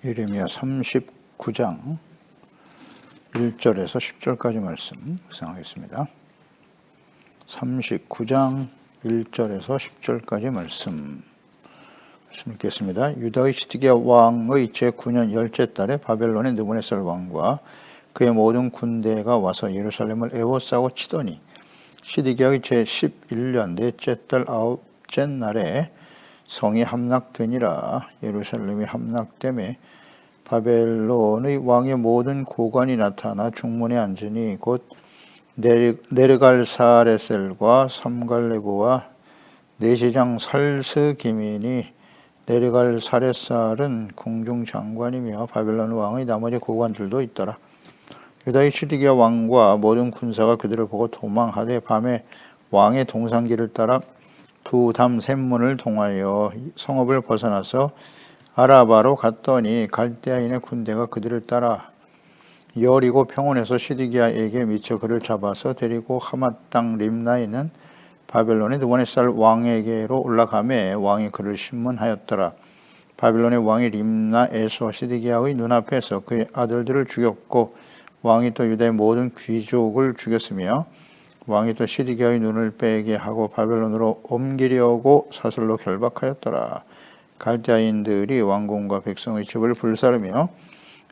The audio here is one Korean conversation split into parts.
예레미야 39장 1절에서 10절까지 말씀 묵상하겠습니다. 39장 1절에서 10절까지 말씀 읽겠습니다. 유다의 시드기야 왕의 제9년 열째 달에 바벨론의 느부갓네살 왕과 그의 모든 군대가 와서 예루살렘을 에워싸고 치더니 시드기야의 제11년 넷째 달 아홉째 날에 성이 함락되니라. 예루살렘이 함락됨에 바벨론의 왕의 모든 고관이 나타나 중문에 앉으니 곧 네르갈사레셀과 삼갈레브와 내시장 살스기민이 네르갈사레살은 궁중장관이며 바벨론 왕의 나머지 고관들도 있더라. 유다의 시드기야 왕과 모든 군사가 그들을 보고 도망하되 밤에 왕의 동상길을 따라 두 담 샘문을 통하여 성읍을 벗어나서 아라바로 갔더니 갈대아인의 군대가 그들을 따라 여리고 평원에서 시드기야에게 미쳐 그를 잡아서 데리고 하맛 땅 림나에 있는 바벨론의 느부갓네살 왕에게로 올라가매 왕이 그를 신문하였더라. 바벨론의 왕이 림나에서 시드기야의 눈앞에서 그의 아들들을 죽였고 왕이 또 유다의 모든 귀족을 죽였으며 왕이 또 시드기야의 눈을 빼게 하고 바벨론으로 옮기려고 사슬로 결박하였더라. 갈대아인들이 왕궁과 백성의 집을 불사르며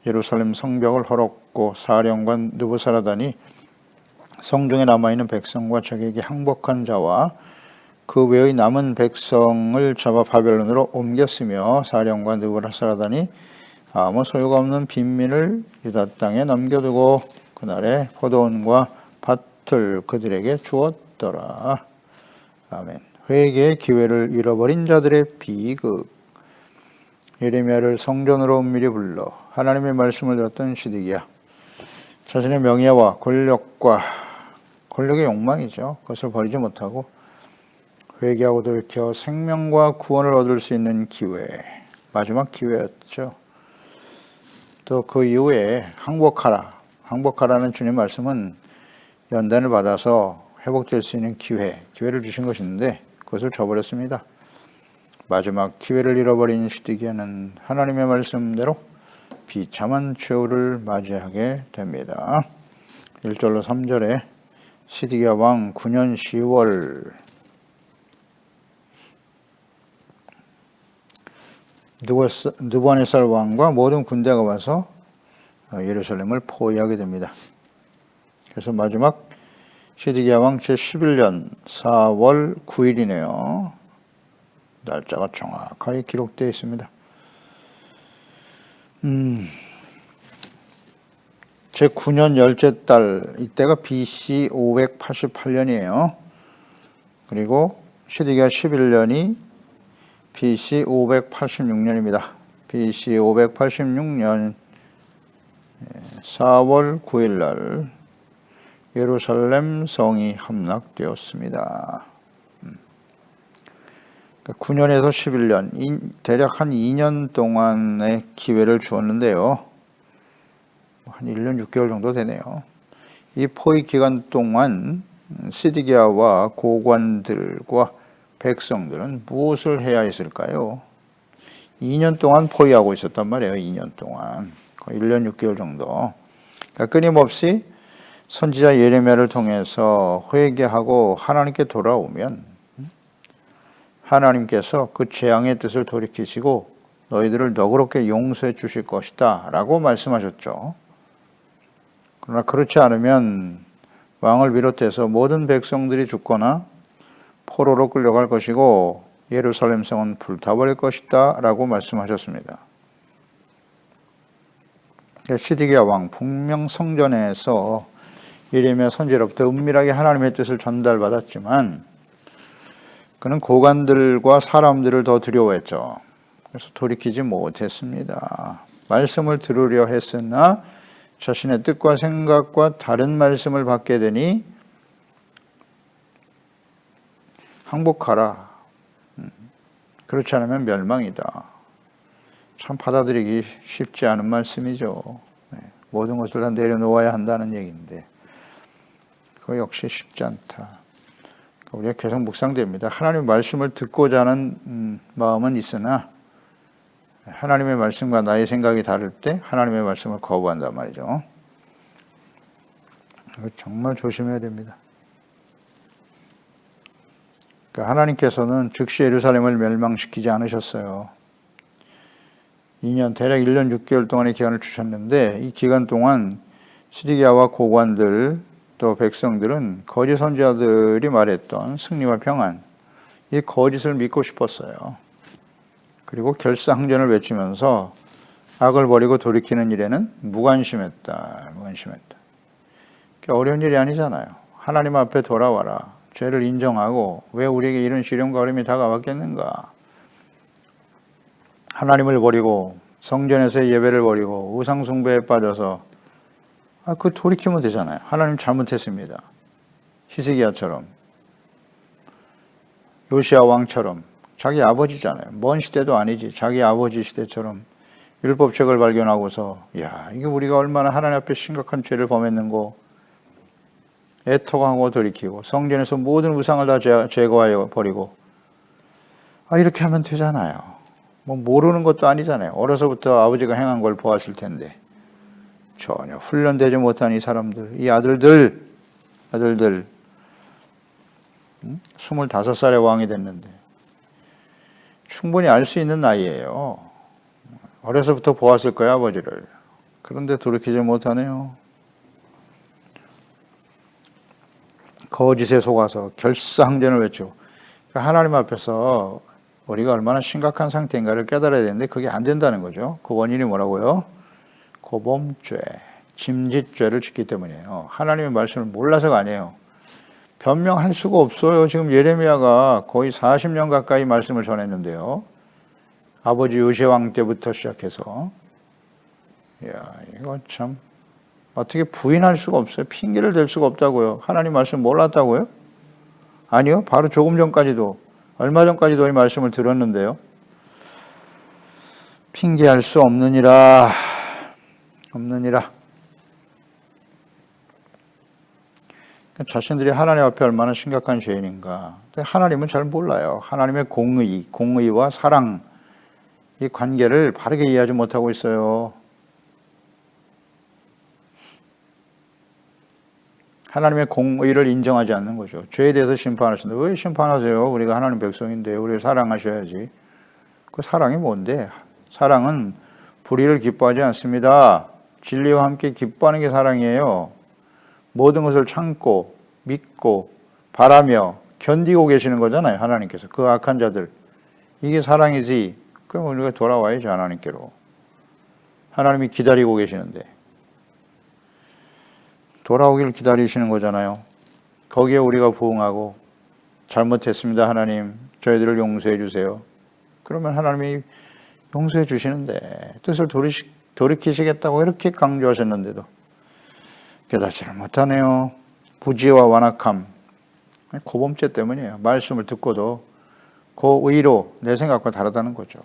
예루살렘 성벽을 헐었고 사령관 느부사라단이 성중에 남아있는 백성과 자기에게 항복한 자와 그 외의 남은 백성을 잡아 바벨론으로 옮겼으며 사령관 느부사라단이 아무 소유가 없는 빈민을 유다 땅에 남겨두고 그날에 포도원과 밭을 그들에게 주었더라. 아멘. 회개의 기회를 잃어버린 자들의 비극. 예레미야를 성전으로 은밀히 불러 하나님의 말씀을 들었던 시드기야. 자신의 명예와 권력의 욕망이죠. 그것을 버리지 못하고 회개하고 돌이켜 생명과 구원을 얻을 수 있는 기회, 마지막 기회였죠. 또 그 이후에 항복하라는 주님 말씀은 연단을 받아서 회복될 수 있는 기회를 주신 것인데 그것을 저버렸습니다. 마지막 기회를 잃어버린 시드기야는 하나님의 말씀대로 비참한 최후를 맞이하게 됩니다. 1절로 3절에 시드기야 왕 9년 10월 느부갓네살 왕과 모든 군대가 와서 예루살렘을 포위하게 됩니다. 그래서 마지막 시드기야 왕 제11년 4월 9일이네요. 날짜가 정확하게 기록되어 있습니다. 제9년 열째 달, 이때가 BC 588년이에요. 그리고 시드기야 11년이 BC 586년입니다. BC 586년 4월 9일 날 예루살렘 성이 함락되었습니다. 9년에서 11년, 대략 한 2년 동안의 기회를 주었는데요. 한 1년 6개월 정도 되네요. 이 포위 기간 동안 시드기야와 고관들과 백성들은 무엇을 해야 했을까요? 2년 동안 포위하고 있었단 말이에요. 2년 동안. 거의 1년 6개월 정도. 그러니까 끊임없이 선지자 예레미야를 통해서 회개하고 하나님께 돌아오면 하나님께서 그 재앙의 뜻을 돌이키시고 너희들을 너그럽게 용서해 주실 것이다 라고 말씀하셨죠. 그러나 그렇지 않으면 왕을 비롯해서 모든 백성들이 죽거나 포로로 끌려갈 것이고 예루살렘 성은 불타버릴 것이다 라고 말씀하셨습니다. 시드기야 왕 북명 성전에서 예레미야 선지자로부터 은밀하게 하나님의 뜻을 전달받았지만 그는 고관들과 사람들을 더 두려워했죠. 그래서 돌이키지 못했습니다. 말씀을 들으려 했으나 자신의 뜻과 생각과 다른 말씀을 받게 되니 항복하라. 그렇지 않으면 멸망이다. 참 받아들이기 쉽지 않은 말씀이죠. 모든 것을 다 내려놓아야 한다는 얘기인데 그거 역시 쉽지 않다. 우리가 계속 묵상됩니다. 하나님의 말씀을 듣고자 하는 마음은 있으나 하나님의 말씀과 나의 생각이 다를 때 하나님의 말씀을 거부한단 말이죠. 이거 정말 조심해야 됩니다. 그러니까 하나님께서는 즉시 예루살렘을 멸망시키지 않으셨어요. 2년, 대략 1년 6개월 동안의 기간을 주셨는데 이 기간 동안 시드기야와 고관들 또 백성들은 거짓 선지자들이 말했던 승리와 평안, 이 거짓을 믿고 싶었어요. 그리고 결사항전을 외치면서 악을 버리고 돌이키는 일에는 무관심했다. 어려운 일이 아니잖아요. 하나님 앞에 돌아와라. 죄를 인정하고 왜 우리에게 이런 시련과 어려움이 다가왔겠는가. 하나님을 버리고 성전에서의 예배를 버리고 우상 숭배에 빠져서 그 돌이키면 되잖아요. 하나님 잘못했습니다. 히스기야처럼, 요시야 왕처럼, 자기 아버지잖아요. 먼 시대도 아니지. 자기 아버지 시대처럼 율법책을 발견하고서 이게 우리가 얼마나 하나님 앞에 심각한 죄를 범했는고 애통하고 돌이키고 성전에서 모든 우상을 다 제거하여 버리고 이렇게 하면 되잖아요. 뭐 모르는 것도 아니잖아요. 어려서부터 아버지가 행한 걸 보았을 텐데 전혀 훈련되지 못한 이 사람들, 이 아들들 25살에 왕이 됐는데 충분히 알 수 있는 나이예요. 어려서부터 보았을 거야 아버지를. 그런데 돌이키지 못하네요. 거짓에 속아서 결사항전을 외치고, 그러니까 하나님 앞에서 우리가 얼마나 심각한 상태인가를 깨달아야 되는데 그게 안 된다는 거죠. 그 원인이 뭐라고요? 고범죄, 짐짓죄를 짓기 때문이에요. 하나님의 말씀을 몰라서가 아니에요. 변명할 수가 없어요. 지금 예레미야가 거의 40년 가까이 말씀을 전했는데요. 아버지 요시야 왕 때부터 시작해서 이거 참 어떻게 부인할 수가 없어요. 핑계를 댈 수가 없다고요. 하나님 말씀 몰랐다고요? 아니요. 바로 조금 전까지도, 얼마 전까지도 이 말씀을 들었는데요. 핑계할 수 없느니라. 자신들이 하나님 앞에 얼마나 심각한 죄인인가. 하나님은 잘 몰라요. 하나님의 공의와 사랑, 이 관계를 바르게 이해하지 못하고 있어요. 하나님의 공의를 인정하지 않는 거죠. 죄에 대해서 심판하신다. 왜 심판하세요? 우리가 하나님 백성인데 우리를 사랑하셔야지. 그 사랑이 뭔데? 사랑은 불의를 기뻐하지 않습니다. 진리와 함께 기뻐하는 게 사랑이에요. 모든 것을 참고 믿고 바라며 견디고 계시는 거잖아요. 하나님께서. 그 악한 자들. 이게 사랑이지. 그럼 우리가 돌아와야죠. 하나님께로. 하나님이 기다리고 계시는데. 돌아오기를 기다리시는 거잖아요. 거기에 우리가 부응하고 잘못했습니다. 하나님. 저희들을 용서해 주세요. 그러면 하나님이 용서해 주시는데 뜻을 돌이키시겠다고 이렇게 강조하셨는데도 깨닫지를 못하네요. 부지와 완악함, 고범죄 때문이에요. 말씀을 듣고도 그 의로 내 생각과 다르다는 거죠.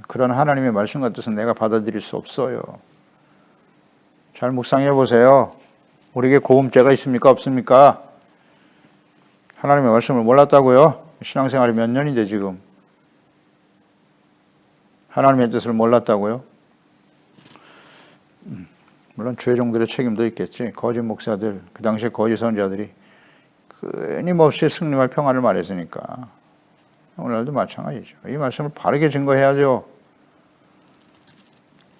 그런 하나님의 말씀과 뜻은 내가 받아들일 수 없어요. 잘 묵상해 보세요. 우리에게 고범죄가 있습니까? 없습니까? 하나님의 말씀을 몰랐다고요? 신앙생활이 몇 년인데 지금 하나님의 뜻을 몰랐다고요? 물론 죄종들의 책임도 있겠지. 거짓 목사들, 그 당시에 거짓 선지자들이 끊임없이 승리와 평안을 말했으니까 오늘도 마찬가지죠. 이 말씀을 바르게 증거해야죠.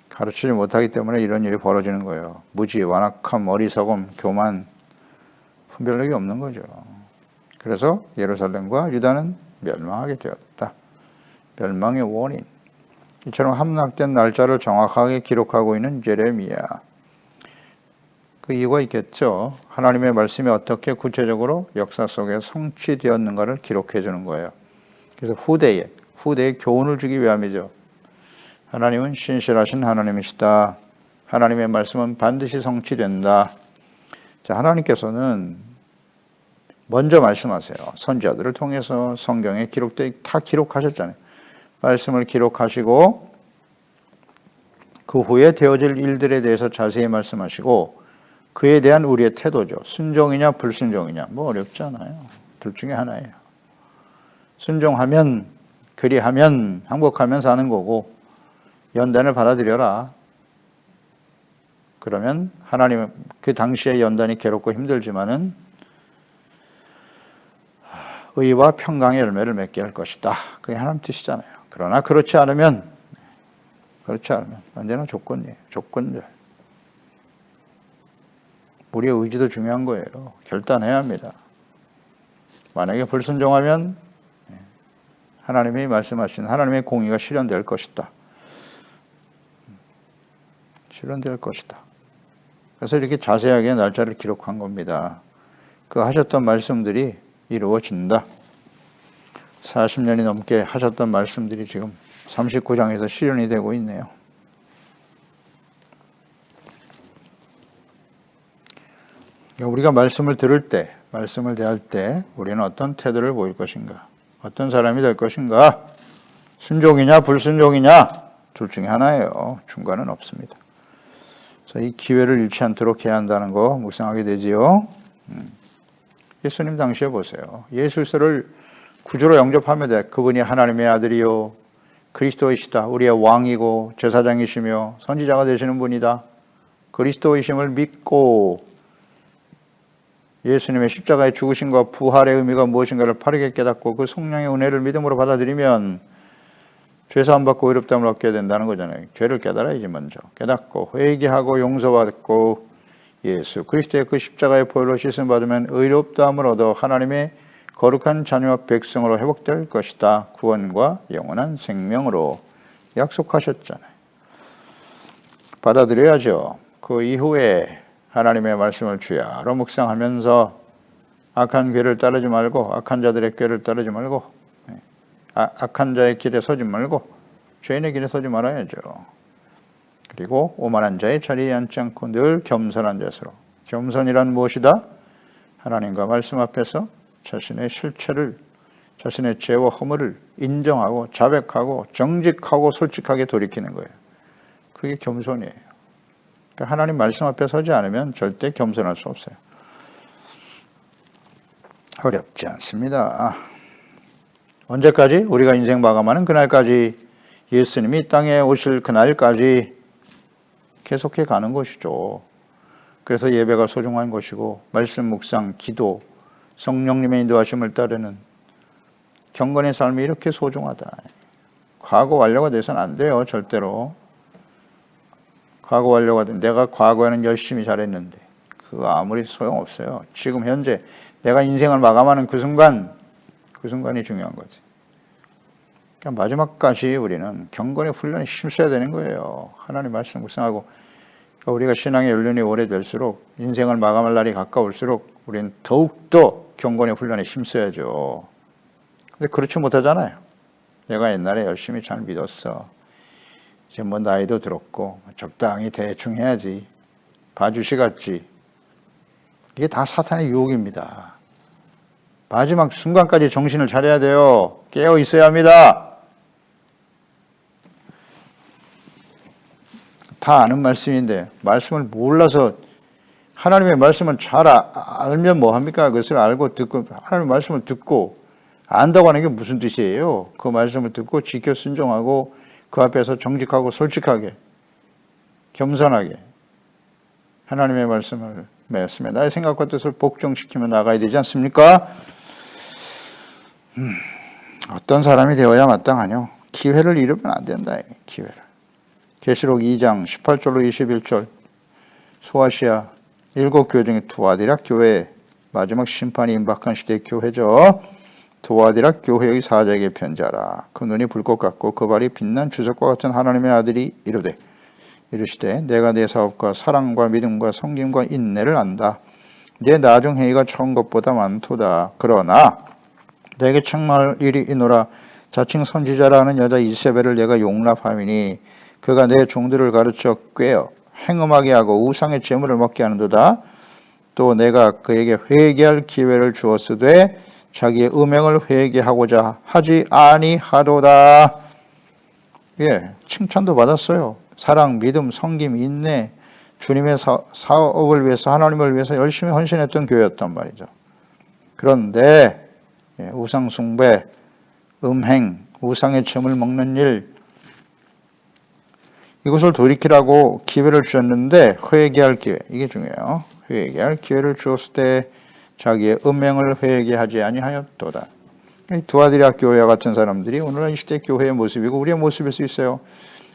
가르치지 못하기 때문에 이런 일이 벌어지는 거예요. 무지, 완악함, 어리석음, 교만, 분별력이 없는 거죠. 그래서 예루살렘과 유다는 멸망하게 되었다. 멸망의 원인. 이처럼 함락된 날짜를 정확하게 기록하고 있는 예레미야. 그 이유가 있겠죠. 하나님의 말씀이 어떻게 구체적으로 역사 속에 성취되었는가를 기록해 주는 거예요. 그래서 후대에 교훈을 주기 위함이죠. 하나님은 신실하신 하나님이시다. 하나님의 말씀은 반드시 성취된다. 자, 하나님께서는 먼저 말씀하세요. 선지자들을 통해서 성경에 다 기록하셨잖아요. 말씀을 기록하시고 그 후에 되어질 일들에 대해서 자세히 말씀하시고 그에 대한 우리의 태도죠. 순종이냐 불순종이냐 뭐 어렵잖아요. 둘 중에 하나예요. 순종하면 그리하면 항복하면 사는 거고 연단을 받아들여라. 그러면 하나님은 그 당시에 연단이 괴롭고 힘들지만은 의와 평강의 열매를 맺게 할 것이다. 그게 하나님 뜻이잖아요. 그러나 그렇지 않으면 언제나 조건이에요. 조건들. 우리의 의지도 중요한 거예요. 결단해야 합니다. 만약에 불순종하면 하나님이 말씀하신 하나님의 공의가 실현될 것이다. 실현될 것이다. 그래서 이렇게 자세하게 날짜를 기록한 겁니다. 그 하셨던 말씀들이 이루어진다. 40년이 넘게 하셨던 말씀들이 지금 39장에서 실현이 되고 있네요. 우리가 말씀을 들을 때, 말씀을 대할 때 우리는 어떤 태도를 보일 것인가? 어떤 사람이 될 것인가? 순종이냐 불순종이냐? 둘 중에 하나예요. 중간은 없습니다. 그래서 이 기회를 잃지 않도록 해야 한다는 거 묵상하게 되지요. 예수님 당시에 보세요. 예수를 구주로 영접하며 돼. 그분이 하나님의 아들이요 그리스도이시다. 우리의 왕이고 제사장이시며 선지자가 되시는 분이다. 그리스도이심을 믿고 예수님의 십자가의 죽으심과 부활의 의미가 무엇인가를 바르게 깨닫고 그 성령의 은혜를 믿음으로 받아들이면 죄사함 받고 의롭다함을 얻게 된다는 거잖아요. 죄를 깨달아야지 먼저. 깨닫고 회개하고 용서받고 예수 그리스도의 그 십자가의 보혈로 씻음 받으면 의롭다함을 얻어 하나님의 거룩한 자녀와 백성으로 회복될 것이다. 구원과 영원한 생명으로 약속하셨잖아요. 받아들여야죠. 그 이후에 하나님의 말씀을 주야로 묵상하면서 악한 궤를 따르지 말고 악한 자들의 궤를 따르지 말고 악한 자의 길에 서지 말고 죄인의 길에 서지 말아야죠. 그리고 오만한 자의 자리에 앉지 않고 늘 겸손한 자세로. 겸손이란 무엇이다? 하나님과 말씀 앞에서 자신의 실체를 자신의 죄와 허물을 인정하고 자백하고 정직하고 솔직하게 돌이키는 거예요. 그게 겸손이에요. 그러니까 하나님 말씀 앞에 서지 않으면 절대 겸손할 수 없어요. 어렵지 않습니다. 언제까지? 우리가 인생 마감하는 그날까지, 예수님이 이 땅에 오실 그날까지 계속해 가는 것이죠. 그래서 예배가 소중한 것이고 말씀 묵상, 기도, 성령님의 인도하심을 따르는 경건의 삶이 이렇게 소중하다. 과거 완료가 돼서는 안 돼요. 절대로. 과거 완료가 돼. 내가 과거에는 열심히 잘했는데 그거 아무리 소용없어요. 지금 현재 내가 인생을 마감하는 그 순간이 중요한 거지. 그러니까 마지막까지 우리는 경건의 훈련에 힘써야 되는 거예요. 하나님 말씀 묵상하고. 그러니까 우리가 신앙의 연륜이 오래될수록, 인생을 마감할 날이 가까울수록 우리는 더욱더 경건의 훈련에 힘써야죠. 근데 그렇지 못하잖아요. 내가 옛날에 열심히 잘 믿었어. 이제 뭐 나이도 들었고 적당히 대충 해야지. 봐주시 같지. 이게 다 사탄의 유혹입니다. 마지막 순간까지 정신을 차려야 돼요. 깨어 있어야 합니다. 다 아는 말씀인데 말씀을 몰라서, 하나님의 말씀을 잘 알면 뭐합니까? 그것을 알고 듣고, 하나님의 말씀을 듣고 안다고 하는 게 무슨 뜻이에요? 그 말씀을 듣고 지켜 순종하고 그 앞에서 정직하고 솔직하게 겸손하게 하나님의 말씀을 맺으며 나의 생각과 뜻을 복종시키며 나가야 되지 않습니까? 어떤 사람이 되어야 마땅하뇨? 기회를 잃으면 안 된다. 기회를. 계시록 2장 18절로 21절 소아시아 7교회 중에 두아디라 교회, 마지막 심판이 임박한 시대의 교회죠. 두아디라 교회의 사자에게 편지하라. 그 눈이 불꽃 같고 그 발이 빛난 주석과 같은 하나님의 아들이 이르시되 내가 내 사업과 사랑과 믿음과 섬김과 인내를 안다. 내 나중 행위가 처음 것보다 많도다. 그러나 내게 책망할 일이 이노라. 자칭 선지자라는 여자 이세벨을 내가 용납하미니 그가 내 종들을 가르쳐 꾀어 행음하게 하고 우상의 제물을 먹게 하는도다. 또 내가 그에게 회개할 기회를 주었으되 자기의 음행을 회개하고자 하지 아니하도다. 예, 칭찬도 받았어요. 사랑, 믿음, 섬김, 인내, 주님의 사업을 위해서, 하나님을 위해서 열심히 헌신했던 교회였단 말이죠. 그런데 우상 숭배, 음행, 우상의 제물 먹는 일, 이것을 돌이키라고 기회를 주셨는데 회개할 기회, 이게 중요해요. 회개할 기회를 주었을 때 자기의 음행을 회개하지 아니하였도다. 두아디라 교회와 같은 사람들이 오늘날 이 시대 교회의 모습이고 우리의 모습일 수 있어요.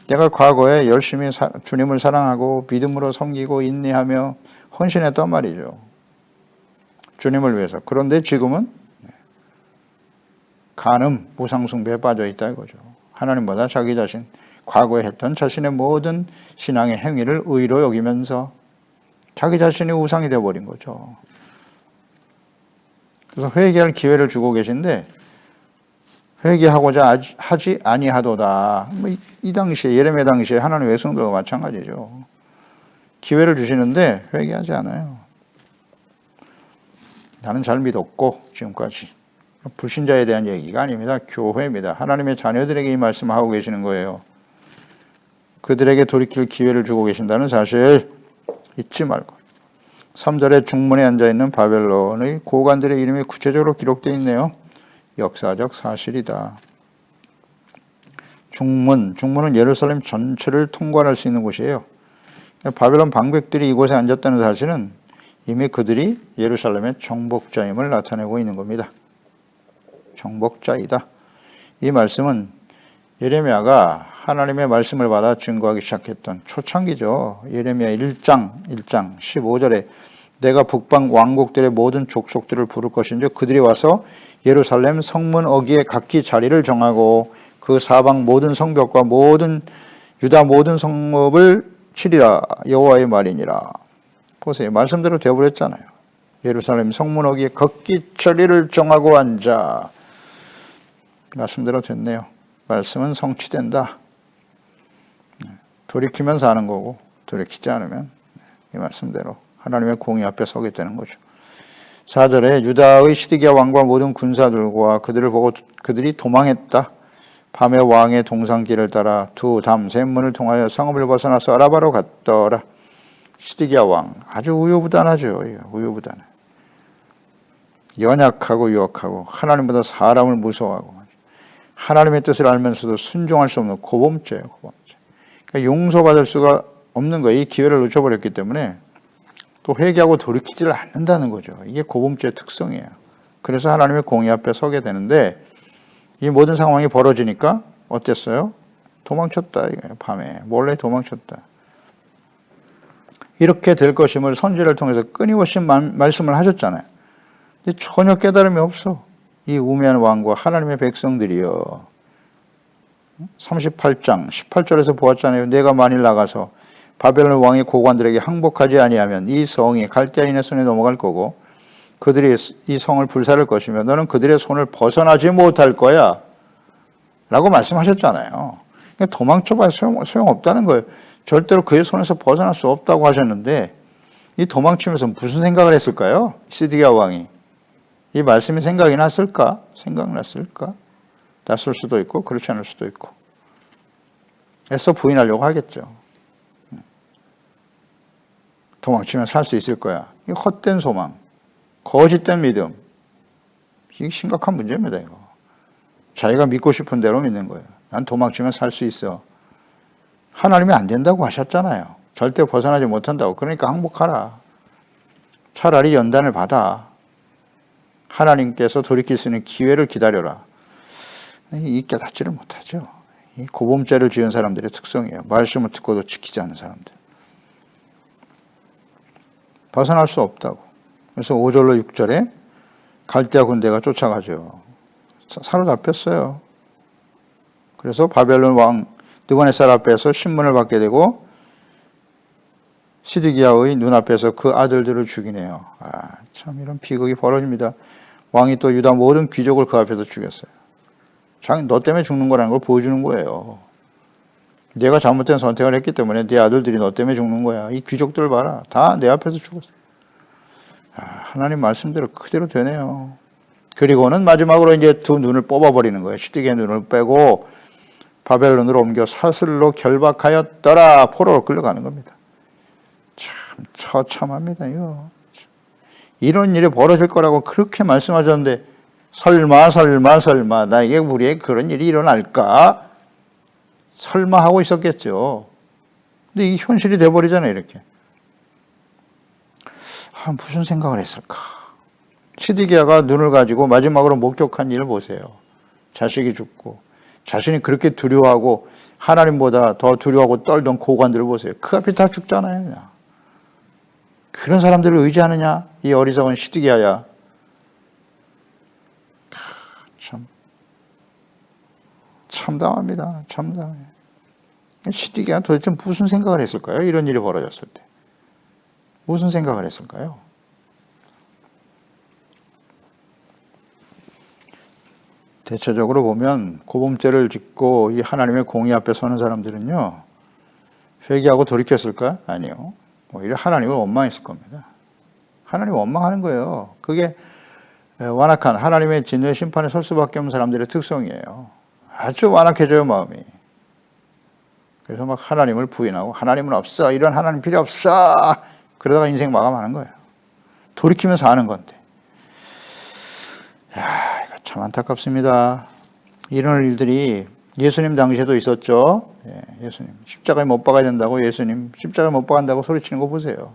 내가 과거에 열심히 주님을 사랑하고 믿음으로 섬기고 인내하며 헌신했단 말이죠. 주님을 위해서. 그런데 지금은 간음, 무상숭배에 빠져 있다 이거죠. 하나님보다 자기 자신, 과거에 했던 자신의 모든 신앙의 행위를 의로 여기면서 자기 자신이 우상이 되어버린 거죠. 그래서 회개할 기회를 주고 계신데 회개하고자 하지 아니하도다. 이 당시에 예레미야 당시에 하나님의 백성들과 마찬가지죠. 기회를 주시는데 회개하지 않아요. 나는 잘 믿었고 지금까지. 불신자에 대한 얘기가 아닙니다. 교회입니다. 하나님의 자녀들에게 이 말씀을 하고 계시는 거예요. 그들에게 돌이킬 기회를 주고 계신다는 사실 잊지 말고. 3절에 중문에 앉아있는 바벨론의 고관들의 이름이 구체적으로 기록되어 있네요. 역사적 사실이다. 중문은 예루살렘 전체를 통과할 수 있는 곳이에요. 바벨론 방백들이 이곳에 앉았다는 사실은 이미 그들이 예루살렘의 정복자임을 나타내고 있는 겁니다. 정복자이다. 이 말씀은 예레미야가 하나님의 말씀을 받아 증거하기 시작했던 초창기죠. 예레미야 1장 15절에 내가 북방 왕국들의 모든 족속들을 부를 것인지 그들이 와서 예루살렘 성문 어귀에 각기 자리를 정하고 그 사방 모든 성벽과 모든 유다 모든 성읍을 치리라 여호와의 말이니라. 보세요. 말씀대로 되어버렸잖아요. 예루살렘 성문 어귀에 각기 자리를 정하고 앉아. 말씀대로 됐네요. 말씀은 성취된다. 돌이키면 사는 거고 돌이키지 않으면 이 말씀대로 하나님의 공의 앞에 서게 되는 거죠. 4절에 유다의 시드기야 왕과 모든 군사들과 그들을 보고 그들이 도망했다. 밤에 왕의 동상길을 따라 두 담 셋 문을 통하여 성읍을 벗어나서 아라바로 갔더라. 시드기야 왕 아주 우유부단하죠. 우유부단해. 연약하고 유혹하고 하나님보다 사람을 무서워하고 하나님의 뜻을 알면서도 순종할 수 없는 고범죄예요. 고범죄. 그러니까 용서받을 수가 없는 거예요. 이 기회를 놓쳐버렸기 때문에 또 회개하고 돌이키지를 않는다는 거죠. 이게 고범죄의 특성이에요. 그래서 하나님의 공의 앞에 서게 되는데 이 모든 상황이 벌어지니까 어땠어요? 도망쳤다. 밤에 몰래 도망쳤다. 이렇게 될 것임을 선지를 통해서 끊임없이 말씀을 하셨잖아요. 근데 전혀 깨달음이 없어. 이 우매한 왕과 하나님의 백성들이요. 38장 18절에서 보았잖아요. 내가 만일 나가서 바벨론 왕의 고관들에게 항복하지 아니하면 이 성이 갈대아인의 손에 넘어갈 거고 그들이 이 성을 불살을 것이며 너는 그들의 손을 벗어나지 못할 거야 라고 말씀하셨잖아요. 그러니까 도망쳐봐야 소용없다는 거예요. 절대로 그의 손에서 벗어날 수 없다고 하셨는데 이 도망치면서 무슨 생각을 했을까요? 시드기야 왕이. 이 말씀이 생각이 났을까? 생각났을까? 났을 수도 있고 그렇지 않을 수도 있고 애써 부인하려고 하겠죠. 도망치면 살 수 있을 거야. 이 헛된 소망, 거짓된 믿음. 이게 심각한 문제입니다. 이거. 자기가 믿고 싶은 대로 믿는 거예요. 난 도망치면 살 수 있어. 하나님이 안 된다고 하셨잖아요. 절대 벗어나지 못한다고. 그러니까 항복하라. 차라리 연단을 받아. 하나님께서 돌이킬 수 있는 기회를 기다려라. 이 깨닫지를 못하죠. 이 고범죄를 지은 사람들의 특성이에요. 말씀을 듣고도 지키지 않는 사람들. 벗어날 수 없다고. 그래서 5절로 6절에 갈대아 군대가 쫓아가죠. 사로잡혔어요. 그래서 바벨론 왕 느부갓네살 앞에서 신문을 받게 되고 시드기야의 눈앞에서 그 아들들을 죽이네요. 참 이런 비극이 벌어집니다. 왕이 또 유다 모든 귀족을 그 앞에서 죽였어요. 너 때문에 죽는 거라는 걸 보여주는 거예요. 내가 잘못된 선택을 했기 때문에 네 아들들이 너 때문에 죽는 거야. 이 귀족들 봐라. 다 내 앞에서 죽었어. 하나님 말씀대로 그대로 되네요. 그리고는 마지막으로 이제 두 눈을 뽑아버리는 거예요. 시드기야의 눈을 빼고 바벨론으로 옮겨 사슬로 결박하였더라. 포로로 끌려가는 겁니다. 참 처참합니다. 이거. 이런 일이 벌어질 거라고 그렇게 말씀하셨는데 설마 나에게 우리에게 그런 일이 일어날까? 설마 하고 있었겠죠. 근데 이게 현실이 돼버리잖아요, 이렇게. 무슨 생각을 했을까? 시드기야가 눈을 가지고 마지막으로 목격한 일을 보세요. 자식이 죽고 자신이 그렇게 두려워하고 하나님보다 더 두려워하고 떨던 고관들을 보세요. 그 앞에 다 죽잖아요. 그냥. 그런 사람들을 의지하느냐? 이 어리석은 시드기야야. 참 참담합니다. 참담해. 시드기야 도대체 무슨 생각을 했을까요? 이런 일이 벌어졌을 때. 무슨 생각을 했을까요? 대체적으로 보면 고범죄를 짓고 이 하나님의 공의 앞에 서는 사람들은요, 회개하고 돌이켰을까? 아니요. 오히려 하나님을 원망했을 겁니다. 하나님을 원망하는 거예요. 그게 완악한 하나님의 진노의 심판에 설 수밖에 없는 사람들의 특성이에요. 아주 완악해져요, 마음이. 그래서 막 하나님을 부인하고 하나님은 없어. 이런 하나님 필요 없어. 그러다가 인생 마감하는 거예요. 돌이키면서 하는 건데. 야, 이거 참 안타깝습니다. 이런 일들이 예수님 당시에도 있었죠. 예수님 십자가에 못 박아야 된다고 예수님 십자가에 못 박는다고 소리치는 거 보세요.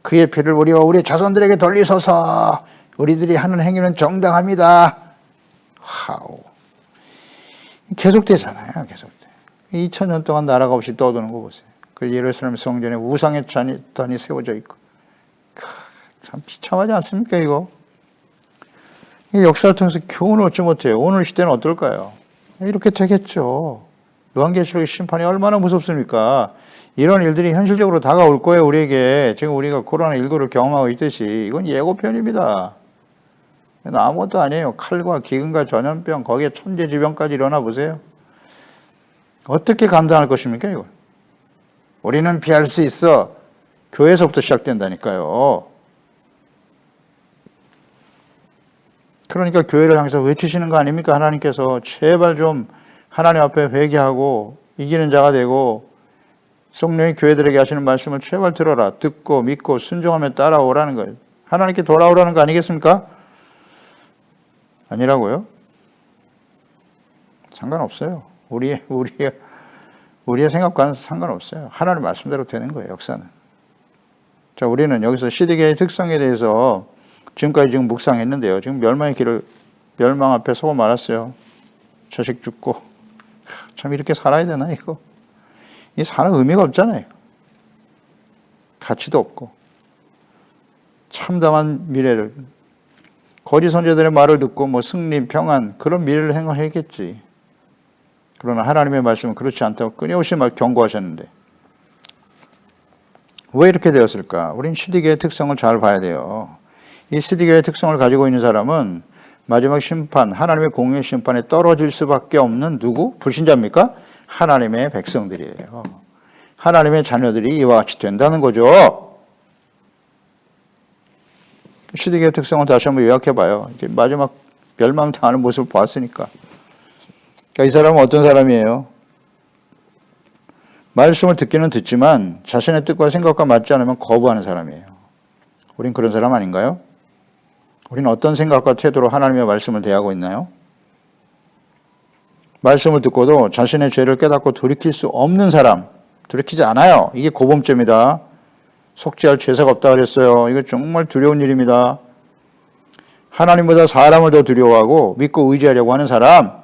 그의 피를 우리와 우리 자손들에게 돌리소서. 우리들이 하는 행위는 정당합니다. 하오. 계속되잖아요. 계속돼. 2000년 동안 나라가 없이 떠도는 거 보세요. 그 예루살렘 성전에 우상의 잔이 세워져 있고. 참 비참하지 않습니까, 이거? 이 역사를 통해서 교훈을 얻지 못해요. 오늘 시대는 어떨까요? 이렇게 되겠죠. 요한계시록의 심판이 얼마나 무섭습니까? 이런 일들이 현실적으로 다가올 거예요, 우리에게. 지금 우리가 코로나19를 경험하고 있듯이. 이건 예고편입니다. 아무것도 아니에요. 칼과 기근과 전염병, 거기에 천재지변까지 일어나 보세요. 어떻게 감당할 것입니까, 이걸? 우리는 피할 수 있어. 교회에서부터 시작된다니까요. 그러니까 교회를 향해서 외치시는 거 아닙니까? 하나님께서 제발 좀 하나님 앞에 회개하고 이기는 자가 되고 성령이 교회들에게 하시는 말씀을 제발 들어라. 듣고 믿고 순종하며 따라오라는 거예요. 하나님께 돌아오라는 거 아니겠습니까? 아니라고요? 상관없어요. 우리의 생각과는 상관없어요. 하나님 말씀대로 되는 거예요, 역사는. 자, 우리는 여기서 시드기야의 특성에 대해서 지금까지 묵상했는데요. 지금 멸망 앞에 서고 말았어요. 자식 죽고. 참 이렇게 살아야 되나, 이거? 이 사는 의미가 없잖아요. 가치도 없고. 참담한 미래를, 거짓 선지자들의 말을 듣고 승리, 평안, 그런 미래를 생각했겠지. 그러나 하나님의 말씀은 그렇지 않다고 끊임없이 경고하셨는데 왜 이렇게 되었을까? 우린 시드기야의 특성을 잘 봐야 돼요. 이 시드기야의 특성을 가지고 있는 사람은 마지막 심판, 하나님의 공의의 심판에 떨어질 수밖에 없는 누구? 불신자입니까? 하나님의 백성들이에요. 하나님의 자녀들이 이와 같이 된다는 거죠. 시드기야의 특성을 다시 한번 요약해 봐요. 이제 마지막 멸망당하는 모습을 봤으니까. 그러니까 이 사람은 어떤 사람이에요? 말씀을 듣기는 듣지만 자신의 뜻과 생각과 맞지 않으면 거부하는 사람이에요. 우린 그런 사람 아닌가요? 우리는 어떤 생각과 태도로 하나님의 말씀을 대하고 있나요? 말씀을 듣고도 자신의 죄를 깨닫고 돌이킬 수 없는 사람, 돌이키지 않아요. 이게 고범죄입니다. 속죄할 죄사가 없다 그랬어요. 이거 정말 두려운 일입니다. 하나님보다 사람을 더 두려워하고 믿고 의지하려고 하는 사람,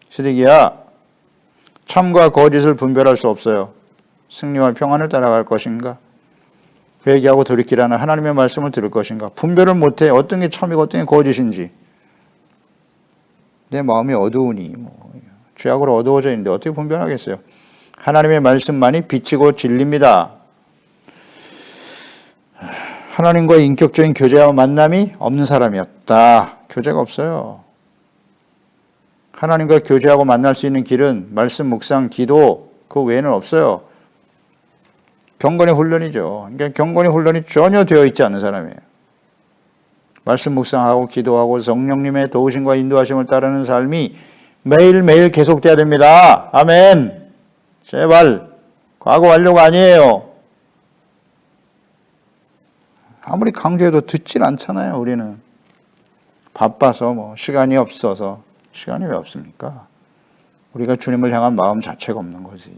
시드기야, 참과 거짓을 분별할 수 없어요. 승리와 평안을 따라갈 것인가? 회개하고 돌이키라는 하나님의 말씀을 들을 것인가? 분별을 못해. 어떤 게 참이고 어떤 게 거짓인지. 내 마음이 어두우니 죄악으로 어두워져 있는데 어떻게 분별하겠어요? 하나님의 말씀만이 빛이고 진리입니다. 하나님과의 인격적인 교제와 만남이 없는 사람이었다. 교제가 없어요. 하나님과 교제하고 만날 수 있는 길은 말씀, 묵상, 기도 그 외에는 없어요. 경건의 훈련이죠. 그러니까 경건의 훈련이 전혀 되어 있지 않은 사람이에요. 말씀 묵상하고 기도하고 성령님의 도우심과 인도하심을 따르는 삶이 매일매일 계속돼야 됩니다. 아멘. 제발 과거 완료가 아니에요. 아무리 강조해도 듣질 않잖아요. 우리는 바빠서 시간이 없어서. 시간이 왜 없습니까? 우리가 주님을 향한 마음 자체가 없는 거지.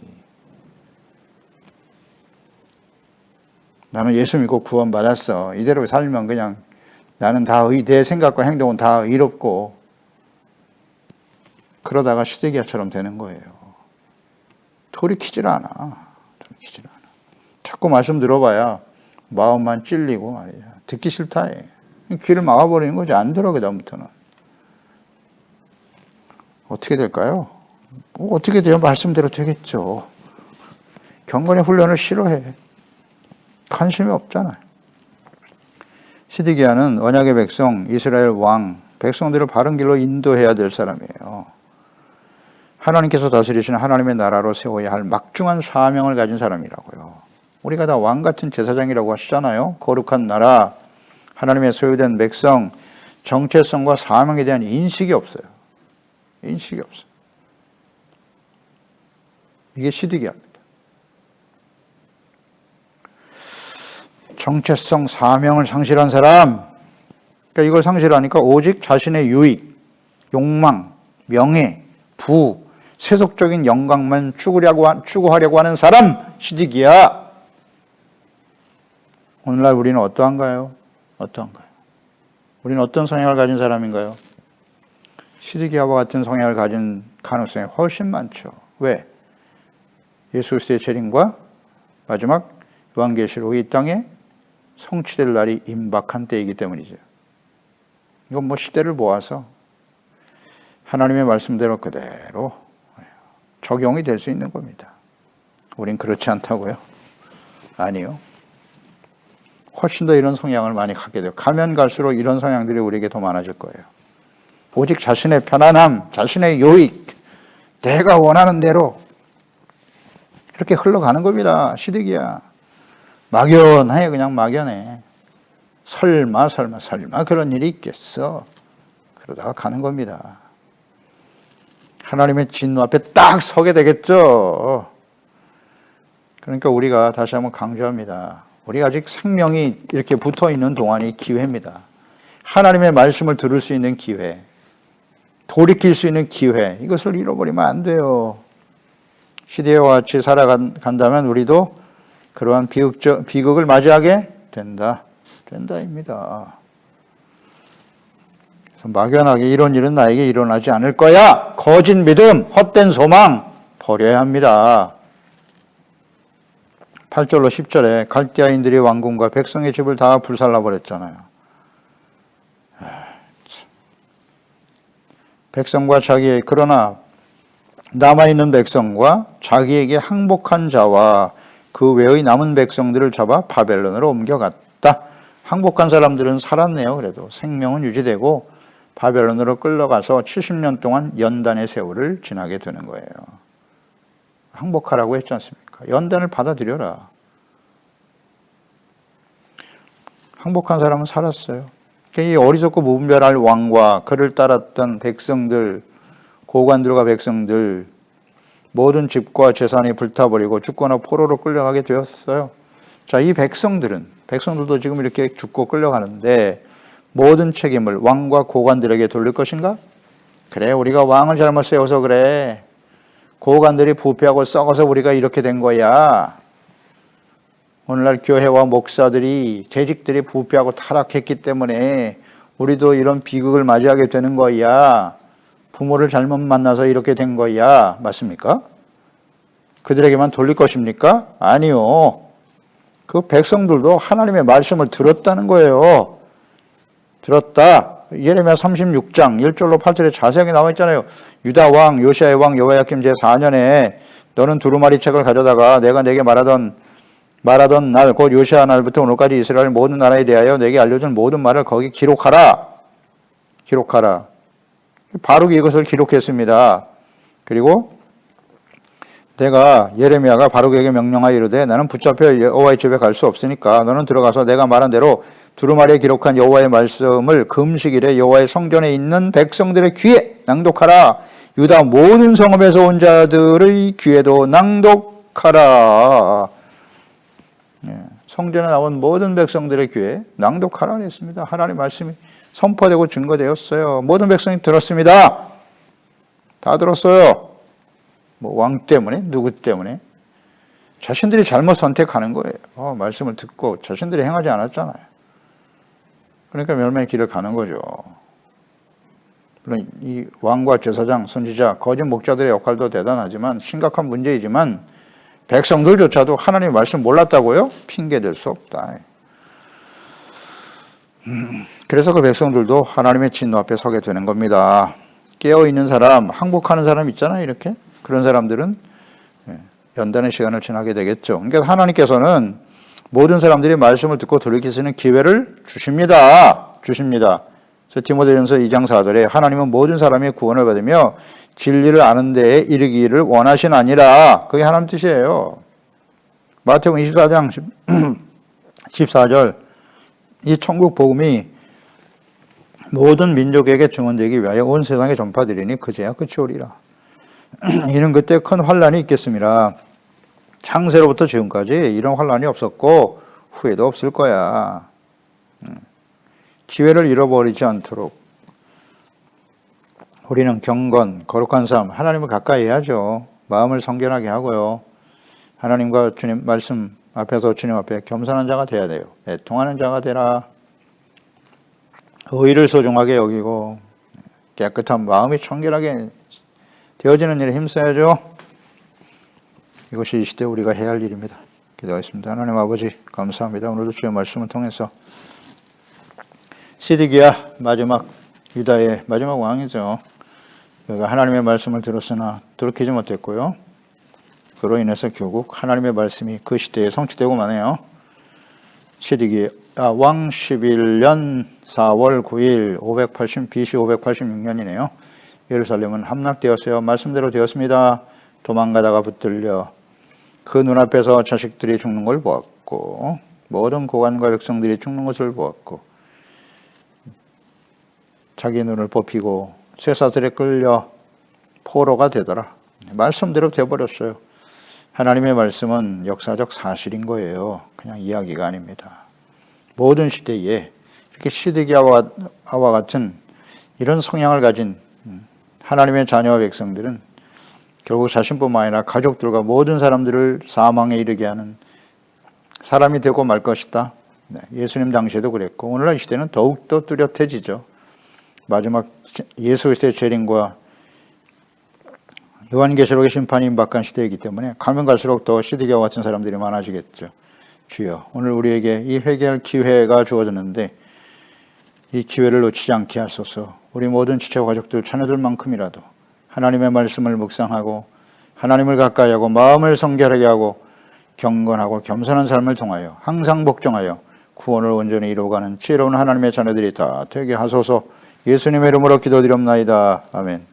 나는 예수 믿고 구원받았어. 이대로 살면 그냥 나는 내 생각과 행동은 다 의롭고 그러다가 시드기야처럼 되는 거예요. 돌이키질 않아. 자꾸 말씀 들어봐야 마음만 찔리고 말이야. 듣기 싫다 해. 귀를 막아버리는 거지. 안 들어 그다음부터는. 어떻게 될까요? 어떻게 돼요? 말씀대로 되겠죠. 경건의 훈련을 싫어해. 관심이 없잖아요. 시드기야는 언약의 백성, 이스라엘 왕, 백성들을 바른 길로 인도해야 될 사람이에요. 하나님께서 다스리시는 하나님의 나라로 세워야 할 막중한 사명을 가진 사람이라고요. 우리가 다 왕 같은 제사장이라고 하시잖아요. 거룩한 나라, 하나님의 소유된 백성, 정체성과 사명에 대한 인식이 없어요. 인식이 없어요. 이게 시드기야입니다. 정체성, 사명을 상실한 사람, 그러니까 이걸 상실하니까 오직 자신의 유익, 욕망, 명예, 부, 세속적인 영광만 추구하려고 하는 사람, 시드기야. 오늘날 우리는 어떠한가요? 우리는 어떤 성향을 가진 사람인가요? 시드기야와 같은 성향을 가진 가능성이 훨씬 많죠. 왜? 예수 그리스도의 재림과 마지막 요한계시록이 이 땅에 성취될 날이 임박한 때이기 때문이죠. 이건 시대를 모아서 하나님의 말씀대로 그대로 적용이 될 수 있는 겁니다. 우린 그렇지 않다고요? 아니요. 훨씬 더 이런 성향을 많이 갖게 돼요. 가면 갈수록 이런 성향들이 우리에게 더 많아질 거예요. 오직 자신의 편안함, 자신의 유익, 내가 원하는 대로 이렇게 흘러가는 겁니다. 시드기야. 막연해, 그냥 막연해. 설마 그런 일이 있겠어. 그러다가 가는 겁니다. 하나님의 진노 앞에 딱 서게 되겠죠. 그러니까 우리가 다시 한번 강조합니다. 우리가 아직 생명이 이렇게 붙어 있는 동안이 기회입니다. 하나님의 말씀을 들을 수 있는 기회, 돌이킬 수 있는 기회, 이것을 잃어버리면 안 돼요. 시대와 같이 살아간다면 우리도 그러한 비극을 맞이하게 된다입니다. 그래서 막연하게 이런 일은 나에게 일어나지 않을 거야. 거짓 믿음, 헛된 소망 버려야 합니다. 8절로 10절에 갈대아인들이 왕궁과 백성의 집을 다 불살라버렸잖아요. 그러나 남아있는 백성과 자기에게 항복한 자와 그 외의 남은 백성들을 잡아 바벨론으로 옮겨갔다. 항복한 사람들은 살았네요. 그래도 생명은 유지되고 바벨론으로 끌려가서 70년 동안 연단의 세월을 지나게 되는 거예요. 항복하라고 했지 않습니까? 연단을 받아들여라. 항복한 사람은 살았어요. 이 어리석고 무분별할 왕과 그를 따랐던 백성들, 고관들과 백성들, 모든 집과 재산이 불타버리고 죽거나 포로로 끌려가게 되었어요. 자, 이 백성들도 지금 이렇게 죽고 끌려가는데 모든 책임을 왕과 고관들에게 돌릴 것인가? 그래, 우리가 왕을 잘못 세워서 그래. 고관들이 부패하고 썩어서 우리가 이렇게 된 거야. 오늘날 교회와 목사들이, 재직들이 부패하고 타락했기 때문에 우리도 이런 비극을 맞이하게 되는 거야. 부모를 잘못 만나서 이렇게 된 거야. 맞습니까? 그들에게만 돌릴 것입니까? 아니요. 그 백성들도 하나님의 말씀을 들었다는 거예요. 들었다. 예레미야 36장 1절로 8절에 자세하게 나와 있잖아요. 유다 왕 요시야의 왕 여호야김 제4년에 너는 두루마리 책을 가져다가 내가 내게 말하던 날, 곧 요시야 날부터 오늘까지 이스라엘 모든 나라에 대하여 내게 알려준 모든 말을 거기 기록하라. 바룩이 이것을 기록했습니다. 그리고 예레미야가 바룩에게 명령하여 이르되 나는 붙잡혀 여호와의 집에 갈 수 없으니까 너는 들어가서 내가 말한 대로 두루마리에 기록한 여호와의 말씀을 금식일에 여호와의 성전에 있는 백성들의 귀에 낭독하라. 유다 모든 성읍에서 온 자들의 귀에도 낭독하라. 성전에 나온 모든 백성들의 귀에 낭독하라 했습니다. 하나님의 말씀이 선포되고 증거되었어요. 모든 백성이 들었습니다. 다 들었어요. 왕 때문에? 누구 때문에? 자신들이 잘못 선택하는 거예요. 말씀을 듣고 자신들이 행하지 않았잖아요. 그러니까 멸망의 길을 가는 거죠. 물론 이 왕과 제사장, 선지자, 거짓 목자들의 역할도 대단하지만 심각한 문제이지만 백성들조차도 하나님의 말씀 몰랐다고요? 핑계댈 수 없다. 그래서 그 백성들도 하나님의 진노 앞에 서게 되는 겁니다. 깨어있는 사람, 항복하는 사람 있잖아요. 이렇게. 그런 사람들은 연단의 시간을 지나게 되겠죠. 그러니까 하나님께서는 모든 사람들이 말씀을 듣고 돌이킬 수 있는 기회를 주십니다. 그래서 디모데전서 2장 4절에 하나님은 모든 사람의 구원을 받으며 진리를 아는 데에 이르기를 원하시나니라. 그게 하나님 뜻이에요. 마태복음 24장 14절 이 천국 복음이 모든 민족에게 증언되기 위하여 온 세상에 전파되리니 그제야 끝이 오리라. 이는 그때 큰 환란이 있겠습니다. 창세로부터 지금까지 이런 환란이 없었고 후에도 없을 거야. 기회를 잃어버리지 않도록 우리는 경건, 거룩한 삶, 하나님을 가까이 해야죠. 마음을 성결하게 하고요. 하나님과 주님 말씀 앞에서 주님 앞에 겸손한 자가 돼야 돼요. 애통하는 자가 되라. 의를 소중하게 여기고 깨끗한 마음이 청결하게 되어지는 일에 힘써야죠. 이것이 이 시대 우리가 해야 할 일입니다. 기도하겠습니다. 하나님 아버지 감사합니다. 오늘도 주의 말씀을 통해서 시드기야 마지막 유다의 마지막 왕이죠. 그가 하나님의 말씀을 들었으나 돌이키지 못했고요. 그로 인해서 결국 하나님의 말씀이 그 시대에 성취되고 마네요. 시드기야 왕 11년 4월 9일 BC 586년이네요. 예루살렘은 함락되었어요. 말씀대로 되었습니다. 도망가다가 붙들려 그 눈앞에서 자식들이 죽는 걸 보았고 모든 고관과 백성들이 죽는 것을 보았고 자기 눈을 뽑히고 쇠사슬에 끌려 포로가 되더라. 말씀대로 되어버렸어요. 하나님의 말씀은 역사적 사실인 거예요. 그냥 이야기가 아닙니다. 모든 시대에 이렇게 시드기야와 같은 이런 성향을 가진 하나님의 자녀와 백성들은 결국 자신뿐만 아니라 가족들과 모든 사람들을 사망에 이르게 하는 사람이 되고 말 것이다. 예수님 당시에도 그랬고 오늘날 이 시대는 더욱더 뚜렷해지죠. 마지막 예수 그리스도의 재림과 요한계시록의 심판이 임박한 시대이기 때문에 가면 갈수록 더 시드기야와 같은 사람들이 많아지겠죠. 주여 오늘 우리에게 이 회개할 기회가 주어졌는데 이 기회를 놓치지 않게 하소서. 우리 모든 지체와 가족들 자녀들만큼이라도 하나님의 말씀을 묵상하고 하나님을 가까이 하고 마음을 성결하게 하고 경건하고 겸손한 삶을 통하여 항상 복종하여 구원을 온전히 이루어가는 지혜로운 하나님의 자녀들이 다 되게 하소서. 예수님의 이름으로 기도드립나이다. 아멘.